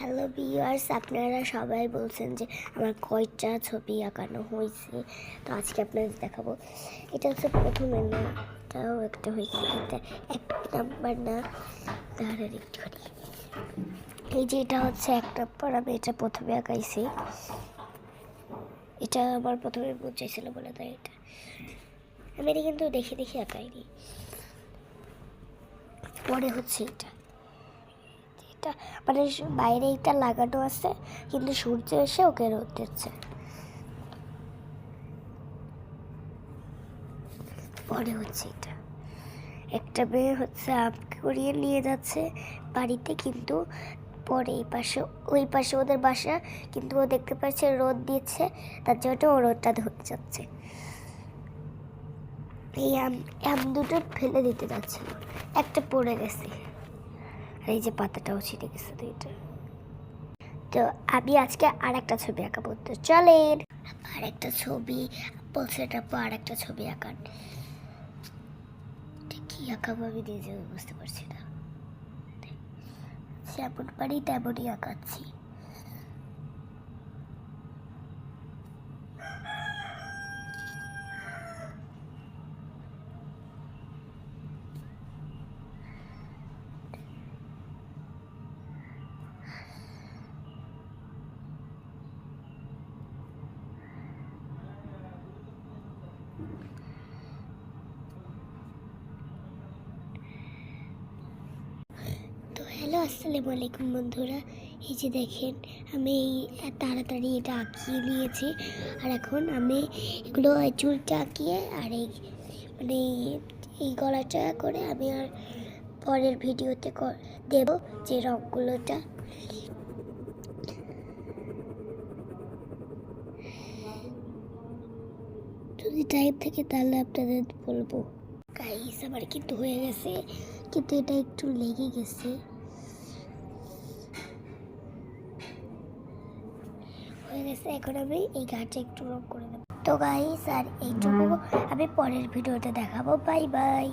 Hello viewers, আপনারা সবাই বলছেন যে আমার কয়টা ছবি আঁকানো হয়েছে, তো আজকে আপনাদের দেখাবো। এটা হচ্ছে প্রথমে না, এটাও একটা হয়েছে, এটা এক নাম্বার না, তার একটু করি। এই যে এটা হচ্ছে এক নাম্বার, আমি এটা প্রথমে আঁকাইছি। এটা আমার প্রথমে বুঝাইছিল বলে তাই এটা আমি এটা কিন্তু দেখে দেখে আঁকাইনি। পরে হচ্ছে এটা মানে বাইরে এটা লাগানো আছে, কিন্তু সূর্য এসে ওকে রোদ দিচ্ছে। পরে হচ্ছে এটা একটা মেয়ে হচ্ছে আম কুড়িয়ে নিয়ে যাচ্ছে বাড়িতে, কিন্তু পরে ওই পাশে ওদের বাসা, কিন্তু ও দেখতে পাচ্ছে রোদ দিচ্ছে, তার জন্য ও রোদটা ধরে যাচ্ছে। এই আম দুটো ফেলে দিতে যাচ্ছিল, একটা পড়ে গেছে, আর এই যে পাতাটাও ছিঁড়ে গেছে দুইটা। তো আমি আজকে আর একটা ছবি আঁকাবো, তো চলেন। আর একটা ছবি বলছে, এটা আর একটা ছবি আঁকান। কি আঁকাবো আমি নিজে বুঝতে পারছি না, যেমন পারি তেমনই আঁকাচ্ছি। তো হ্যালো, আসসালামু আলাইকুম বন্ধুরা। এই যে দেখেন, আমি তাড়াতাড়ি এটা আঁকিয়ে নিয়েছি, আর এখন আমি এগুলো চুলটা আঁকিয়ে আর এই মানে এই গলাটা করে আমি আর পরের ভিডিওতে দেব যে রঙগুলোটা। যদি টাইম থেকে তাহলে আপনাদের বলবো। গাইস, আমার কিন্তু হয়ে গেছে, কিন্তু এটা একটু লেগে গেছে। হয়ে গেছে, এখন আমি এই গাছটা একটু রং করে দেবো। তো গাইস, আর এইটুকু আমি পরের ভিডিওতে দেখাবো। Bye bye.